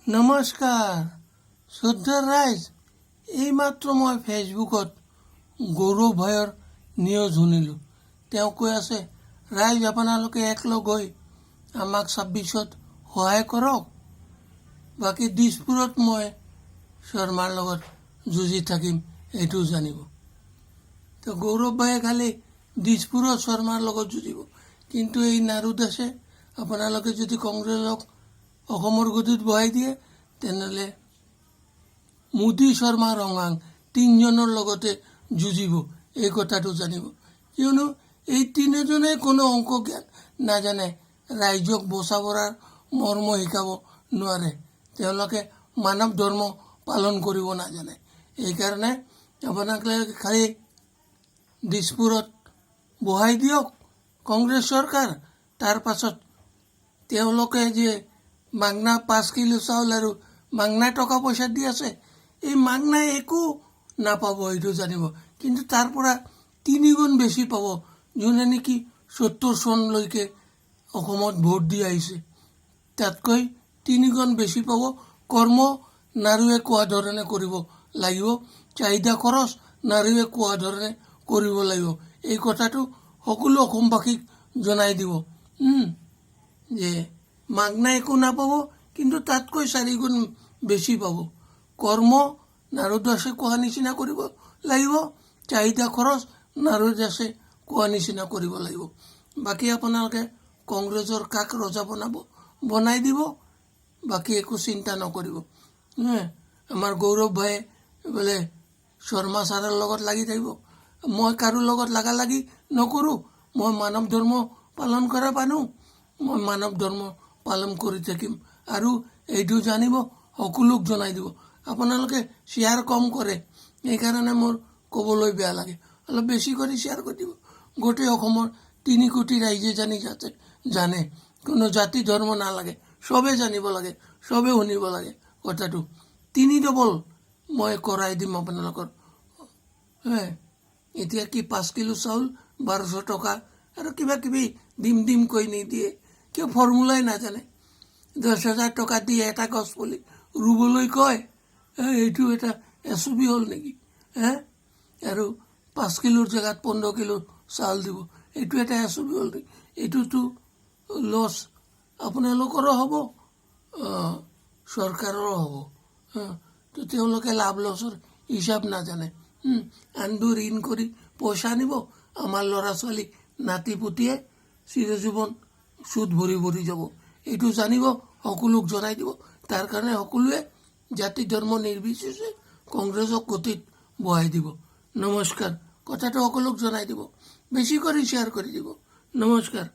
নমস্কাৰ শ্ৰদ্ধাৰ ৰাইজ, এইমাত্ৰ মই ফেচবুকত গৌৰৱ ভাইৰ নিউজ শুনিলোঁ। তেওঁ কৈ আছে, ৰাইজ আপোনালোকে একলগ হৈ আমাক ২৬ত সহায় কৰক, বাকী দিছপুৰত মই শৰ্মাৰ লগত যুঁজি থাকিম, এইটো জানিব। তো গৌৰৱ ভাইয়ে খালি দিছপুৰত শৰ্মাৰ লগত যুঁজিব, কিন্তু এই নাৰু দাসে আপোনালোকে যদি কংগ্ৰেছক অসমৰ গতিত বহাই দিয়ে, তেনেহ'লে মোদী শৰ্মা ৰঙাং তিনিজনৰ লগতে যুঁজিব, এই কথাটো জানিব। কিয়নো এই তিনিজনে কোনো অংক জ্ঞান নাজানে, ৰাইজক বচাবৰাৰ মৰ্ম শিকাব নোৱাৰে, তেওঁলোকে মানৱ ধৰ্ম পালন কৰিব নাজানে। এইকাৰণে আপোনালোকে খালি দিছপুৰত বহাই দিয়ক কংগ্ৰেছ চৰকাৰ। তাৰ পাছত তেওঁলোকে যে মাগনা 5 কিলো চাউল আৰু মাগনা টকা পইচা দি আছে, এই মাগনাই একো নাপাব, এইটো জানিব। কিন্তু তাৰ পৰা 3 গুণ বেছি পাব যোনে নেকি 70 চনলৈকে অসমত ভোট দি আহিছে, তাতকৈ 3 গুণ বেছি পাব। কৰ্ম নাৰুৱে কোৱা ধৰণে কৰিব লাগিব, চাহিদা খৰচ নাৰুৱে কোৱা ধৰণে কৰিব লাগিব। এই কথাটো সকলো অসমবাসীক জনাই দিব যে মাগনা একো নাপাব, কিন্তু তাতকৈ 4 গুণ বেছি পাব। কৰ্ম নাৰু দাসে কোৱা নিচিনা কৰিব লাগিব, চাহিদা খৰচ নাৰু দাসে কোৱা নিচিনা কৰিব লাগিব। বাকী আপোনালোকে কংগ্ৰেছৰ কাক ৰজা বনাই দিব, বাকী একো চিন্তা নকৰিব। আমাৰ গৌৰৱ ভাইয়ে বোলে শৰ্মা ছাৰৰ লগত লাগি থাকিব। মই কাৰো লগত লাগালাগি নকৰোঁ, মই মানৱ ধৰ্ম পালন কৰা মানুহ, মই মানৱ ধৰ্ম পালন কৰি থাকিম। আৰু এইটো জানিব, সকলোক জনাই দিব। আপোনালোকে শ্বেয়াৰ কম কৰে, এইকাৰণে মোৰ ক'বলৈ বেয়া লাগে। অলপ বেছি কৰি শ্বেয়াৰ কৰি দিব। গোটেই অসমৰ 3 কোটি ৰাইজে যাতে জানে, কোনো জাতি ধৰ্ম নালাগে, চবে জানিব লাগে, চবে শুনিব লাগে কথাটো। 3 ডবল মই কৰাই দিম আপোনালোকৰ। এতিয়া কি 5 কিলো চাউল 1200 টকা আৰু কিবা কিবি দিম কৈ নিদিয়ে, কিয় ফৰ্মুলাই নাজানে। 10,000 টকা দি এটা গছ পুলি ৰুবলৈ কয়, এইটো এটা এছুবি হ'ল নেকি? আৰু 5 কিলোৰ জেগাত 15 কিলো চাউল দিব, এইটো এটা এছুবি হ'ল নেকি? এইটোতো লছ আপোনালোকৰো হ'ব, চৰকাৰৰো হ'ব। তো তেওঁলোকে লাভ লছৰ হিচাপ নাজানে। আনটো ঋণ কৰি পইচা আনিব, আমাৰ ল'ৰা ছোৱালী নাতি পুতিয়ে চিৰজীৱন সুদ ভৰি যাব। এইটো জানিব, সকলোক জনাই দিব। তাৰ কাৰণে সকলোৱে জাতি ধৰ্ম নিৰ্বিশেষে কংগ্ৰেছক গতিত বহাই দিব। নমস্কাৰ, কথাটো সকলোক জনাই দিব, বেছি কৰি শ্বেয়াৰ কৰি দিব। নমস্কাৰ।